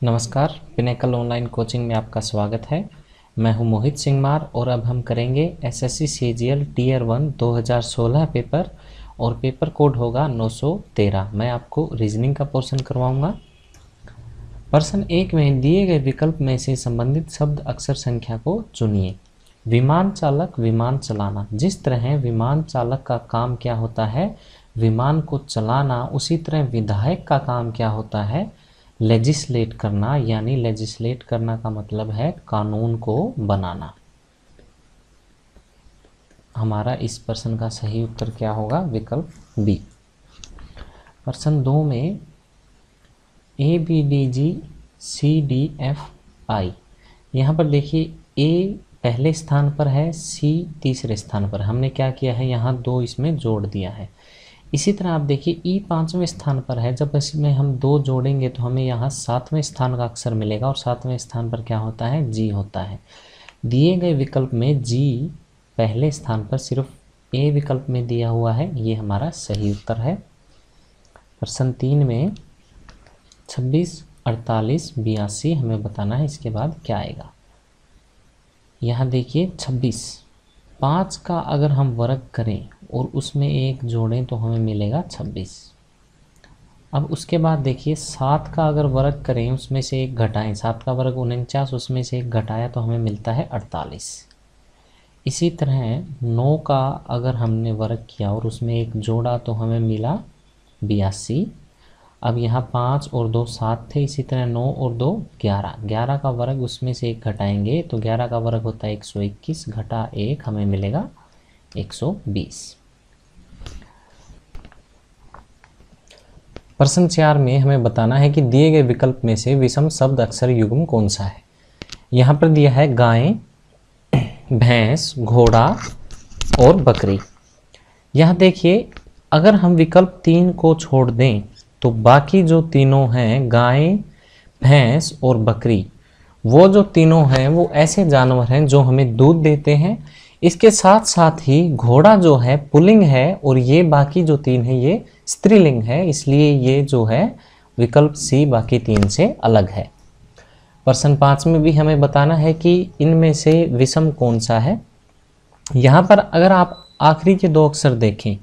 नमस्कार, pinnacle online coaching में आपका स्वागत है। मैं हूं मोहित सिंह मार और अब हम करेंगे एसएससी सीजीएल टीयर 1 2016 पेपर और पेपर कोड होगा 913। मैं आपको रीजनिंग का पोर्शन करवाऊंगा। प्रश्न 1 में दिए गए विकल्प में से संबंधित शब्द अक्षर संख्या को चुनिए। विमान चालक, विमान चलाना। जिस तरह विमान चालक का काम क्या होता है, विमान को चलाना, उसी तरह विधायक का काम क्या होता है, लेजिस्लेट करना। यानी लेजिस्लेट करना का मतलब है कानून को बनाना। हमारा इस प्रश्न का सही उत्तर क्या होगा? विकल्प बी। प्रश्न 2 में A B D G C D F I. यहाँ पर देखिए ए पहले स्थान पर है, सी तीसरे स्थान पर। हमने क्या किया है, यहाँ 2 इसमें जोड़ दिया है। इसी तरह आप देखिए ई 5वें स्थान पर है। जब इसमें हम 2 जोड़ेंगे तो हमें यहाँ 7वें स्थान का अक्षर मिलेगा और 7वें स्थान पर क्या होता है? जी होता है। दिए गए विकल्प में जी पहले स्थान पर सिर्फ ए विकल्प में दिया हुआ है, ये हमारा सही उत्तर है। प्रश्न 3 में 26, 48, 82 हमें बताना है। इसके बाद क्या आएगा? यहाँ देखिए 26, 5 का अगर हम वर्ग करें और उसमें 1 जोड़ें तो हमें मिलेगा 26। अब उसके बाद देखिए 7 का अगर वर्ग करें, उसमें से 1 घटाएं, 7 का वर्ग 49, उसमें से 1 घटाया तो हमें मिलता है 48। इसी तरह 9 का अगर हमने वर्ग किया और उसमें 1 जोड़ा तो हमें मिला 82। अब यहाँ 5 और 2 7 थे, इसी तरह 9 और 2 11। 11 का वर्ग उसमें से 1 घटाएंगे तो 11 का वर्ग होता है 121, घटा 1 हमें मिलेगा 120। प्रश्न 4 में हमें बताना है कि दिए गए विकल्प में से विषम शब्द अक्षर युग्म कौन सा है। यहाँ पर दिया है गाय, भैंस, घोड़ा और बकरी। यहाँ देखिए अगर हम विकल्प 3 को छोड़ दें तो बाकी जो तीनों हैं, गाय, भैंस और बकरी, वो जो तीनों हैं वो ऐसे जानवर हैं जो हमें दूध देते हैं। इसके साथ साथ ही घोड़ा जो है पुल्लिंग है और ये बाकी जो 3 है ये स्त्रीलिंग है, इसलिए ये जो है विकल्प सी बाकी 3 से अलग है। प्रश्न 5 में भी हमें बताना है कि इनमें से विषम कौन सा है। यहाँ पर अगर आप आखिरी के 2 अक्षर देखें,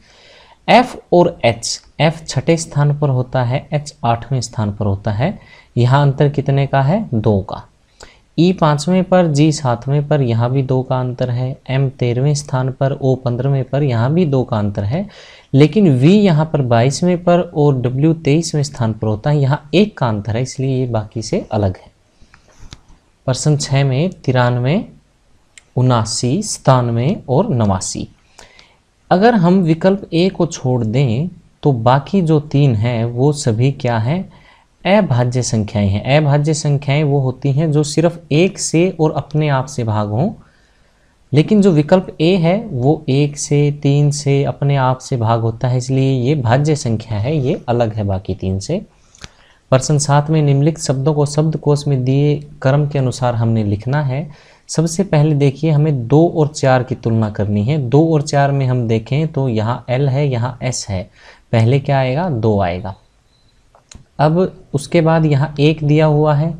F और H, F छठे स्थान पर होता है, H 8वें स्थान पर होता है। यहाँ अंतर कितने का है? 2 का। E 5वें पर, G 7वें पर, यहाँ भी 2 का अंतर है। M 13वें स्थान पर, O 15वें पर, यहाँ भी 2 का अंतर है। लेकिन V यहाँ पर 22वें पर और W 23वें स्थान पर होता है, यहाँ 1 का अंतर है, इसलिए ये बाकी से अलग है। प्रश्न 6 में 93, 79, 97 और 89। अगर हम विकल्प ए को छोड़ दें तो बाकी जो 3 हैं वो सभी क्या हैं? अभाज्य संख्याएं हैं। अभाज्य संख्याएं वो होती हैं जो सिर्फ 1 से और अपने आप से भाग हों, लेकिन जो विकल्प ए है वो 1 से, 3 से, अपने आप से भाग होता है, इसलिए ये भाज्य संख्या है, ये अलग है बाकी 3 से। प्रश्न 7 में निम्नलिखित शब्दों को शब्दकोश में दिए क्रम के अनुसार हमने लिखना है। सबसे पहले देखिए हमें 2 और 4 की तुलना करनी है। 2 और 4 में हम देखें तो यहाँ L है, यहाँ S है। पहले क्या आएगा? 2 आएगा। अब उसके बाद यहाँ 1 दिया हुआ है,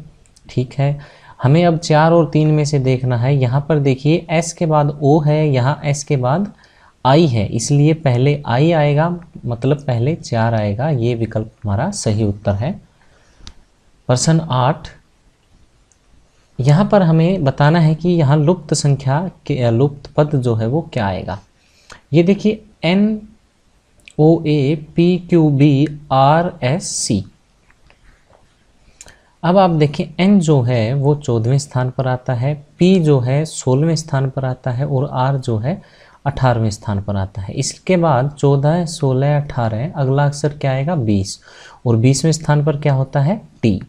ठीक है। हमें अब 4 और 3 में से देखना है। यहाँ पर देखिए S के बाद O है, यहाँ S के बाद I है, इसलिए पहले I आएगा, मतलब पहले 4 आएगा। ये विकल्प हमारा सही उत्तर है। प्रश्न 8, यहाँ पर हमें बताना है कि यहाँ लुप्त संख्या के लुप्त पद जो है वो क्या आएगा। ये देखिए NOA PQB RSC। अब आप देखें N जो है वो 14वें स्थान पर आता है, P जो है 16वें स्थान पर आता है और R जो है 18वें स्थान पर आता है। इसके बाद 14, 16, 18 अगला अक्षर क्या आएगा? 20 और 20वें स्थान पर क्या होता है? T।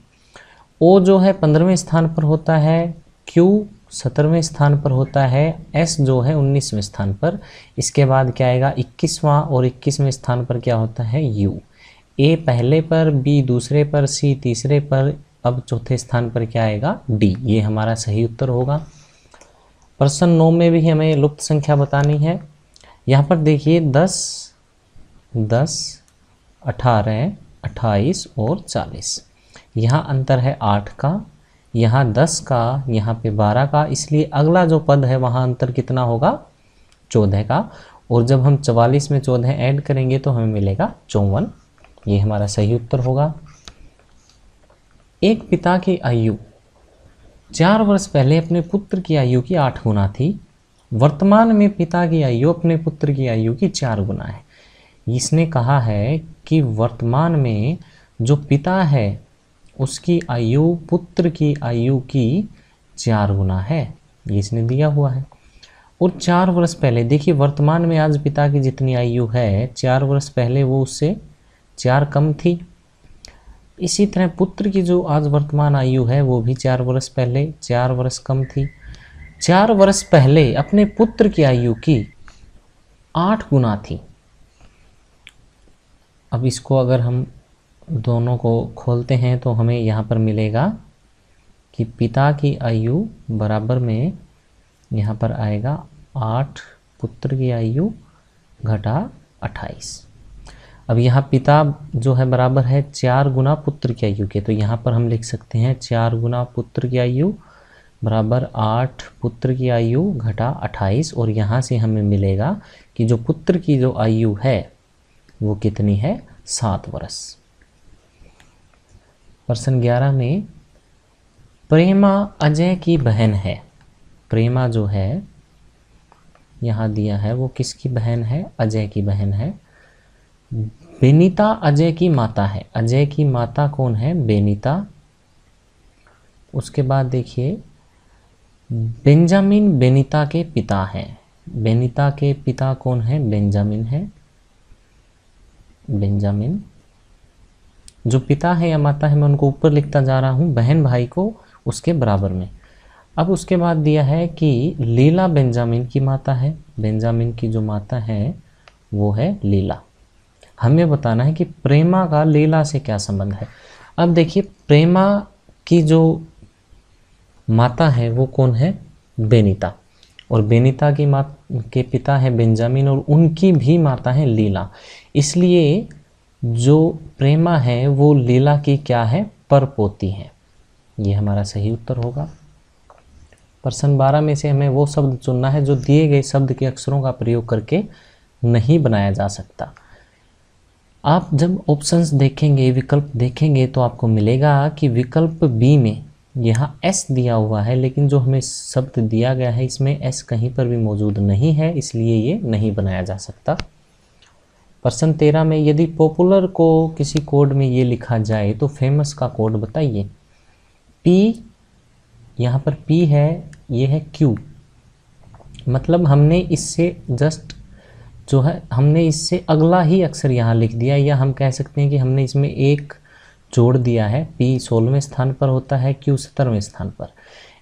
O जो है 15वें स्थान पर होता है, Q 17वें स्थान पर होता है, S जो है 19वें स्थान पर। इसके बाद क्या आएगा? 21वां और 21वें स्थान पर क्या होता है? U। A पहले पर, B दूसरे पर, C तीसरे पर, अब चौथे स्थान पर क्या आएगा? D। ये हमारा सही उत्तर होगा। प्रश्न 9 में भी हमें लुप्त संख्या बतानी है। यहाँ पर देखिए 10, 18, 28 और 40। यहाँ अंतर है 8 का, यहाँ 10 का, यहाँ पे 12 का, इसलिए अगला जो पद है वहाँ अंतर कितना होगा, 14 का। और जब हम 44 में 14 ऐड करेंगे तो हमें मिलेगा 54। ये हमारा सही उत्तर होगा। एक पिता की आयु 4 वर्ष पहले अपने पुत्र की आयु की 8 गुना थी, वर्तमान में पिता की आयु अपने पुत्र की आयु की 4 गुना है। इसने कहा है कि वर्तमान में जो पिता है उसकी आयु पुत्र की आयु की 4 गुना है, ये इसने दिया हुआ है। और 4 वर्ष पहले, देखिए वर्तमान में आज पिता की जितनी आयु है 4 वर्ष पहले वो उससे 4 कम थी। इसी तरह पुत्र की जो आज वर्तमान आयु है वो भी 4 वर्ष पहले 4 वर्ष कम थी। 4 वर्ष पहले अपने पुत्र की आयु की 8 गुना थी। अब इसको अगर हम दोनों को खोलते हैं तो हमें यहाँ पर मिलेगा कि पिता की आयु बराबर में यहाँ पर आएगा 8 पुत्र की आयु घटा 28। अब यहाँ पिता जो है बराबर है 4 गुना पुत्र की आयु के, तो यहाँ पर हम लिख सकते हैं 4 गुना पुत्र की आयु बराबर 8 पुत्र की आयु घटा 28। और यहाँ से हमें मिलेगा कि जो पुत्र की जो आयु है वो कितनी है, 7 वर्ष। प्रश्न 11 में प्रेमा अजय की बहन है। प्रेमा जो है यहाँ दिया है वो किसकी बहन है, अजय की बहन है। बेनीता अजय की माता है। अजय की माता कौन है, बेनीता। उसके बाद देखिए बेंजामिन बेनीता के पिता हैं। बेनीता के पिता कौन है, बेंजामिन है। बेंजामिन जो पिता है या माता है मैं उनको ऊपर लिखता जा रहा हूँ, बहन भाई को उसके बराबर में। अब उसके बाद दिया है कि लीला बेंजामिन की माता है। बेंजामिन की जो माता है वो है लीला। हमें बताना है कि प्रेमा का लीला से क्या संबंध है। अब देखिए प्रेमा की जो माता है वो कौन है, बेनीता। और बेनीता की के पिता है बेंजामिन और उनकी भी माता है लीला। इसलिए जो प्रेमा है वो लीला की क्या है, परपोती है। ये हमारा सही उत्तर होगा। प्रश्न 12 में से हमें वो शब्द चुनना है जो दिए गए शब्द के अक्षरों का प्रयोग करके नहीं बनाया जा सकता। आप जब ऑप्शंस देखेंगे, विकल्प देखेंगे तो आपको मिलेगा कि विकल्प बी में यहाँ एस दिया हुआ है, लेकिन जो हमें शब्द दिया गया है इसमें एस कहीं पर भी मौजूद नहीं है, इसलिए ये नहीं बनाया जा सकता। प्रश्न 13 में यदि पॉपुलर को किसी कोड में ये लिखा जाए तो फेमस का कोड बताइए। पी, यहाँ पर पी है, ये है क्यू, मतलब हमने इससे जस्ट जो है हमने इससे अगला ही अक्षर यहाँ लिख दिया, या हम कह सकते हैं कि हमने इसमें एक जोड़ दिया है। पी 16वें स्थान पर होता है, क्यू 17वें स्थान पर।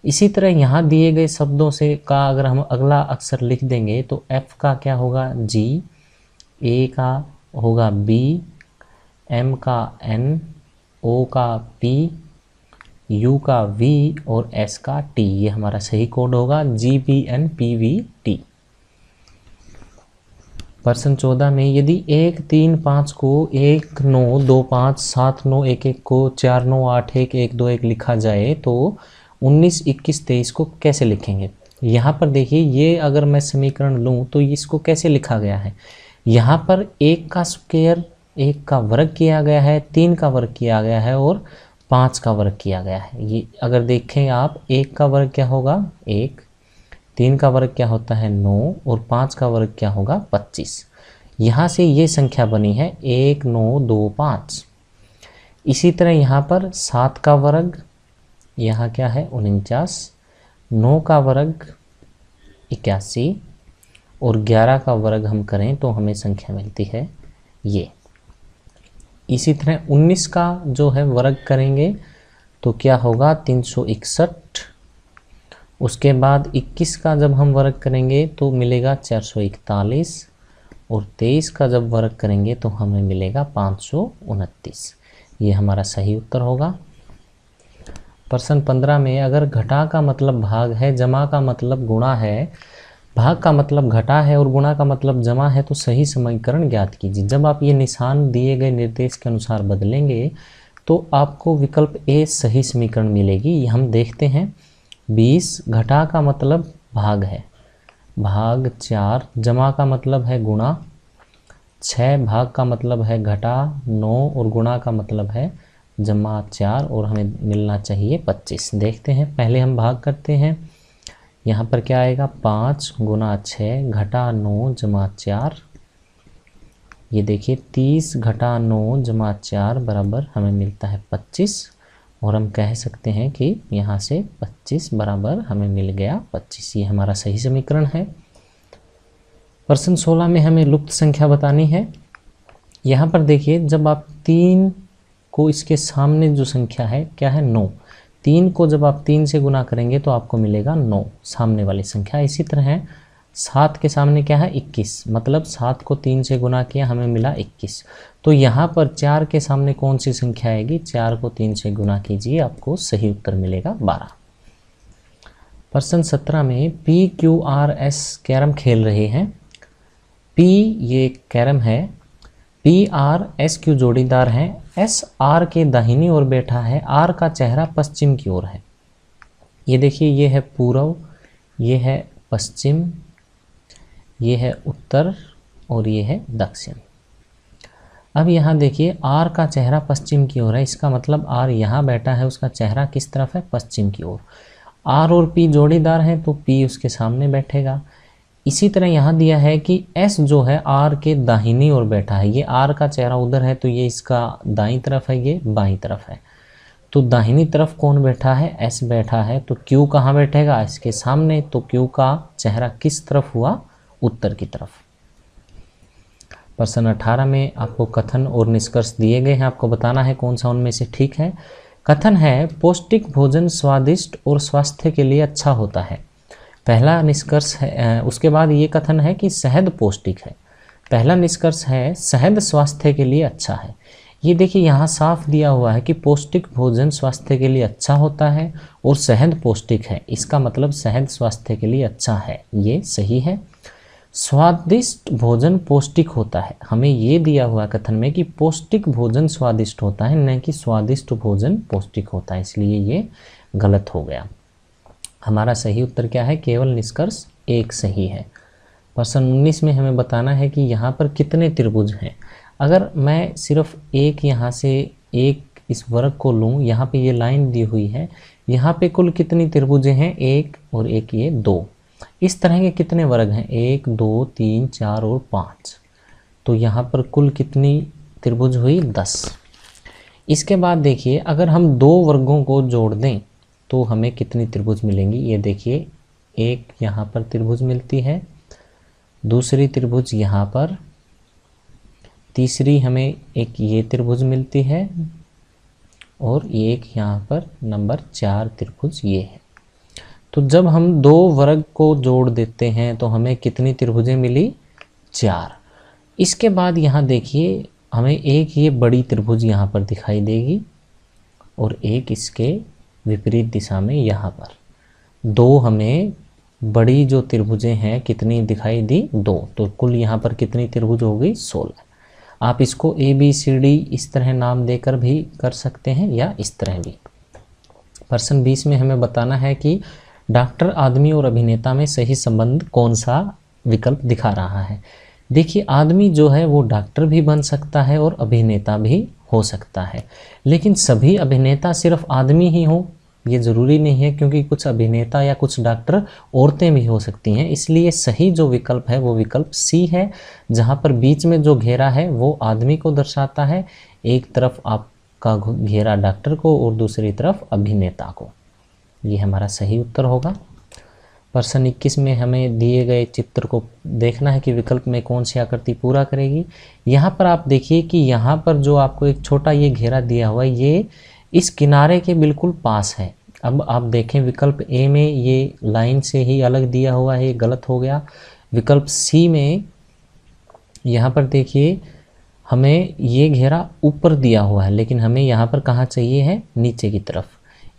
इसी तरह यहाँ दिए गए शब्दों से का अगर हम अगला अक्षर लिख देंगे तो एफ का क्या होगा, जी, ए का होगा बी, एम का एन, ओ का पी, यू का वी और एस का टी। ये हमारा सही कोड होगा GBNPVT। प्रश्न 14 में यदि 1 3 5 को 1 9 2 5 7 9 1 1 को 4 9 8 1 1 2 1 लिखा जाए तो 19 21 23 को कैसे लिखेंगे। यहाँ पर देखिए ये अगर मैं समीकरण लूँ तो इसको कैसे लिखा गया है। यहाँ पर 1 का स्क्वायर 1 का वर्ग किया गया है, 3 का वर्ग किया गया है और 5 का वर्ग किया गया है। ये अगर देखें आप 1 का वर्ग क्या होगा 1, 3 का वर्ग क्या होता है 9 और 5 का वर्ग क्या होगा 25। यहाँ से ये संख्या बनी है 1 9 2 5। इसी तरह यहाँ पर 7 का वर्ग यहाँ क्या है 49, 9 का वर्ग 81 और 11 का वर्ग हम करें तो हमें संख्या मिलती है ये। इसी तरह 19 का जो है वर्ग करेंगे तो क्या होगा 361। उसके बाद 21 का जब हम वर्ग करेंगे तो मिलेगा 441 और 23 का जब वर्ग करेंगे तो हमें मिलेगा 529। ये हमारा सही उत्तर होगा। प्रश्न 15 में अगर घटा का मतलब भाग है, जमा का मतलब गुणा है, भाग का मतलब घटा है और गुणा का मतलब जमा है तो सही समीकरण ज्ञात कीजिए। जब आप ये निशान दिए गए निर्देश के अनुसार बदलेंगे तो आपको विकल्प ए सही समीकरण मिलेगी। ये हम देखते हैं। 20 घटा का मतलब भाग है, भाग 4, जमा का मतलब है गुणा, 6 भाग का मतलब है घटा 9 और गुणा का मतलब है जमा 4, और हमें मिलना चाहिए 25। देखते हैं, पहले हम भाग करते हैं। यहाँ पर क्या आएगा, 5 गुना 6 घटा 9 जमा 4। ये देखिए 30 घटा 9 जमा 4 बराबर हमें मिलता है 25, और हम कह सकते हैं कि यहाँ से 25 बराबर हमें मिल गया 25। ये हमारा सही समीकरण है। प्रश्न 16 में हमें लुप्त संख्या बतानी है। यहाँ पर देखिए, जब आप 3 को इसके सामने जो संख्या है क्या है, 9, 3 को जब आप 3 से गुना करेंगे तो आपको मिलेगा 9, सामने वाली संख्या। इसी तरह 7 के सामने क्या है, 21, मतलब 7 को 3 से गुना किया हमें मिला 21। तो यहाँ पर 4 के सामने कौन सी संख्या आएगी, 4 को 3 से गुना कीजिए, आपको सही उत्तर मिलेगा 12। प्रश्न 17 में PQRS कैरम खेल रहे हैं। P ये कैरम है, PRSQ जोड़ीदार हैं, SR के दाहिनी ओर बैठा है, R का चेहरा पश्चिम की ओर है। ये देखिए, ये है पूर्व, ये है पश्चिम, ये है उत्तर और ये है दक्षिण। अब यहाँ देखिए, R का चेहरा पश्चिम की ओर है, इसका मतलब R यहाँ बैठा है, उसका चेहरा किस तरफ है, पश्चिम की ओर। R और P जोड़ीदार हैं तो P उसके सामने बैठेगा। इसी तरह यहाँ दिया है कि S जो है R के दाहिनी ओर बैठा है, ये R का चेहरा उधर है तो ये इसका दाईं तरफ है, ये बाईं तरफ है। तो दाहिनी तरफ कौन बैठा है, S बैठा है, तो Q कहाँ बैठेगा, S के सामने। तो Q का चेहरा किस तरफ हुआ, उत्तर की तरफ। प्रश्न 18 में आपको कथन और निष्कर्ष दिए गए हैं, आपको बताना है कौन सा उनमें से ठीक है। कथन है, पौष्टिक भोजन स्वादिष्ट और स्वास्थ्य के लिए अच्छा होता है। पहला निष्कर्ष है, उसके बाद ये कथन है कि शहद पौष्टिक है। पहला निष्कर्ष है शहद स्वास्थ्य के लिए अच्छा है। ये देखिए, यहाँ साफ दिया हुआ है कि पौष्टिक भोजन स्वास्थ्य के लिए अच्छा होता है और शहद पौष्टिक है, इसका मतलब शहद स्वास्थ्य के लिए अच्छा है, ये सही है। स्वादिष्ट भोजन पौष्टिक होता है, हमें ये दिया हुआ कथन में कि पौष्टिक भोजन स्वादिष्ट होता है, न कि स्वादिष्ट भोजन पौष्टिक होता है, इसलिए ये गलत हो गया। हमारा सही उत्तर क्या है, केवल निष्कर्ष 1 सही है। प्रश्न 19 में हमें बताना है कि यहाँ पर कितने त्रिभुज हैं। अगर मैं सिर्फ एक यहाँ से एक इस वर्ग को लूँ, यहाँ पे ये लाइन दी हुई है, यहाँ पे कुल कितनी त्रिभुजें हैं, 1 और 1 ये 2। इस तरह के कितने वर्ग हैं, 1 2 3 4 और 5। तो यहाँ पर कुल कितनी त्रिभुज हुई, 10। इसके बाद देखिए, अगर हम 2 वर्गों को जोड़ दें तो हमें कितनी त्रिभुज मिलेंगी। ये देखिए, एक यहाँ पर त्रिभुज मिलती है, दूसरी त्रिभुज यहाँ पर, तीसरी हमें एक ये त्रिभुज मिलती है, और एक यहाँ पर नंबर 4 त्रिभुज ये है। तो जब हम 2 वर्ग को जोड़ देते हैं तो हमें कितनी त्रिभुजें मिली, 4। इसके बाद यहाँ देखिए, हमें एक ये बड़ी त्रिभुज यहाँ पर दिखाई देगी और एक इसके विपरीत दिशा में यहाँ पर 2 हमें बड़ी जो त्रिभुजें हैं कितनी दिखाई दी, 2। तो कुल यहाँ पर कितनी त्रिभुज हो गई, 16। आप इसको ABCD इस तरह नाम देकर भी कर सकते हैं या इस तरह भी। प्रश्न 20 में हमें बताना है कि डॉक्टर, आदमी और अभिनेता में सही संबंध कौन सा विकल्प दिखा रहा है। देखिए, आदमी जो है वो डॉक्टर भी बन सकता है और अभिनेता भी हो सकता है, लेकिन सभी अभिनेता सिर्फ आदमी ही हो ये ज़रूरी नहीं है, क्योंकि कुछ अभिनेता या कुछ डॉक्टर औरतें भी हो सकती हैं। इसलिए सही जो विकल्प है वो विकल्प C है, जहाँ पर बीच में जो घेरा है वो आदमी को दर्शाता है, एक तरफ आपका घेरा डॉक्टर को और दूसरी तरफ अभिनेता को। ये हमारा सही उत्तर होगा। प्रश्न 21 में हमें दिए गए चित्र को देखना है कि विकल्प में कौन सी आकृति पूरा करेगी। यहाँ पर आप देखिए कि यहाँ पर जो आपको एक छोटा ये घेरा दिया हुआ है, ये इस किनारे के बिल्कुल पास है। अब आप देखें, विकल्प A में ये लाइन से ही अलग दिया हुआ है, ये गलत हो गया। विकल्प C में यहाँ पर देखिए, हमें ये घेरा ऊपर दिया हुआ है, लेकिन हमें यहाँ पर कहाँ चाहिए है, नीचे की तरफ,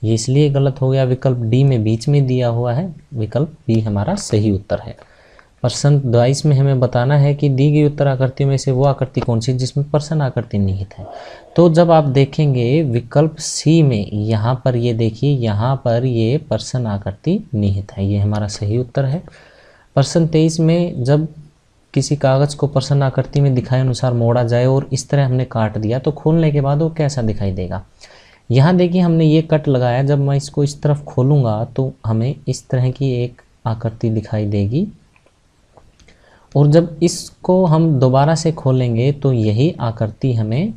ये इसलिए गलत हो गया। विकल्प D में बीच में दिया हुआ है, विकल्प B हमारा सही उत्तर है। प्रश्न 22 में हमें बताना है कि दी गई उत्तर आकृतियों में से वो आकृति कौन सी जिसमें प्रश्न आकृति निहित है। तो जब आप देखेंगे विकल्प सी में, यहाँ पर ये देखिए, यहाँ पर ये प्रश्न आकृति निहित है, ये हमारा सही उत्तर है। प्रश्न 23 में जब किसी कागज को प्रश्न आकृति में दिखाए अनुसार मोड़ा जाए और इस तरह हमने काट दिया तो खोलने के बाद वो कैसा दिखाई देगा। यहाँ देखिए हमने ये कट लगाया, जब मैं इसको इस तरफ खोलूँगा तो हमें इस तरह की एक आकृति दिखाई देगी, और जब इसको हम दोबारा से खोलेंगे तो यही आकृति हमें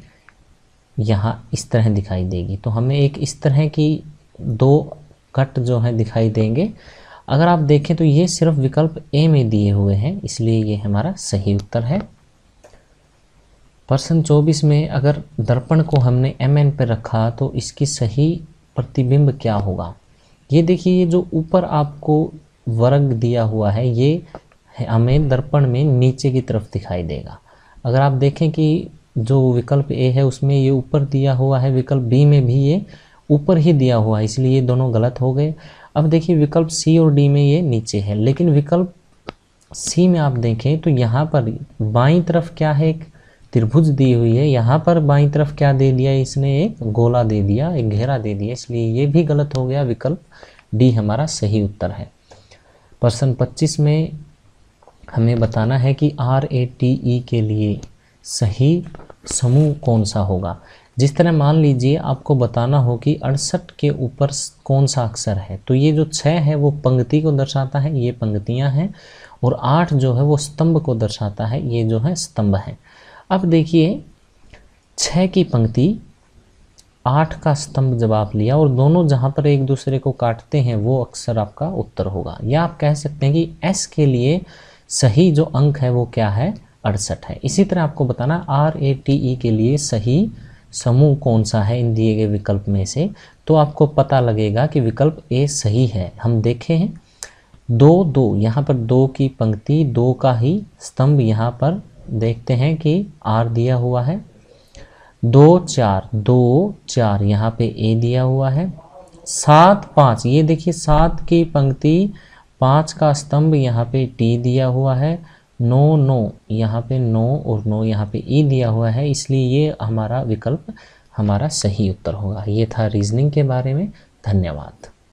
यहाँ इस तरह दिखाई देगी। तो हमें एक इस तरह की दो कट जो है दिखाई देंगे। अगर आप देखें तो ये सिर्फ विकल्प ए में दिए हुए हैं, इसलिए ये हमारा सही उत्तर है। प्रश्न 24 में अगर दर्पण को हमने mn पर रखा तो इसकी सही प्रतिबिंब क्या होगा। ये देखिए, ये जो ऊपर आपको वर्ग दिया हुआ है ये हमें दर्पण में नीचे की तरफ दिखाई देगा। अगर आप देखें कि जो विकल्प ए है उसमें ये ऊपर दिया हुआ है, विकल्प बी में भी ये ऊपर ही दिया हुआ है, इसलिए ये दोनों गलत हो गए। अब देखिए विकल्प सी और डी में ये नीचे है, लेकिन विकल्प सी में आप देखें तो यहाँ पर बाईं तरफ क्या है, एक त्रिभुज दी हुई है, यहाँ पर बाईं तरफ क्या दे दिया, इसने एक गोला दे दिया, एक घेरा दे दिया, इसलिए ये भी गलत हो गया। विकल्प डी हमारा सही उत्तर है। प्रश्न 25 में हमें बताना है कि RATE के लिए सही समूह कौन सा होगा। जिस तरह मान लीजिए आपको बताना हो कि 68 के ऊपर कौन सा अक्षर है, तो ये जो 6 है वो पंक्ति को दर्शाता है, ये पंक्तियां हैं, और 8 जो है वो स्तंभ को दर्शाता है, ये जो है स्तंभ है। अब देखिए 6 की पंक्ति 8 का स्तंभ जब आप लिया और दोनों जहाँ पर एक दूसरे को काटते हैं वो अक्षर आपका उत्तर होगा। या आप कह सकते हैं कि S के लिए सही जो अंक है वो क्या है, 68 है। इसी तरह आपको बताना RATE के लिए सही समूह कौन सा है इन दिए गए विकल्प में से, तो आपको पता लगेगा कि विकल्प ए सही है। हम देखे हैं 2 यहाँ पर 2 की पंक्ति, 2 का ही स्तंभ, यहाँ पर देखते हैं कि R दिया हुआ है, 2 4 यहाँ पे ए दिया हुआ है, 7 5 ये देखिए 7 की पंक्ति 5 का स्तंभ यहाँ पे टी दिया हुआ है, 9 यहाँ पे 9 और 9 यहाँ पे ई दिया हुआ है, इसलिए ये हमारा विकल्प हमारा सही उत्तर होगा। ये था रीजनिंग के बारे में। धन्यवाद।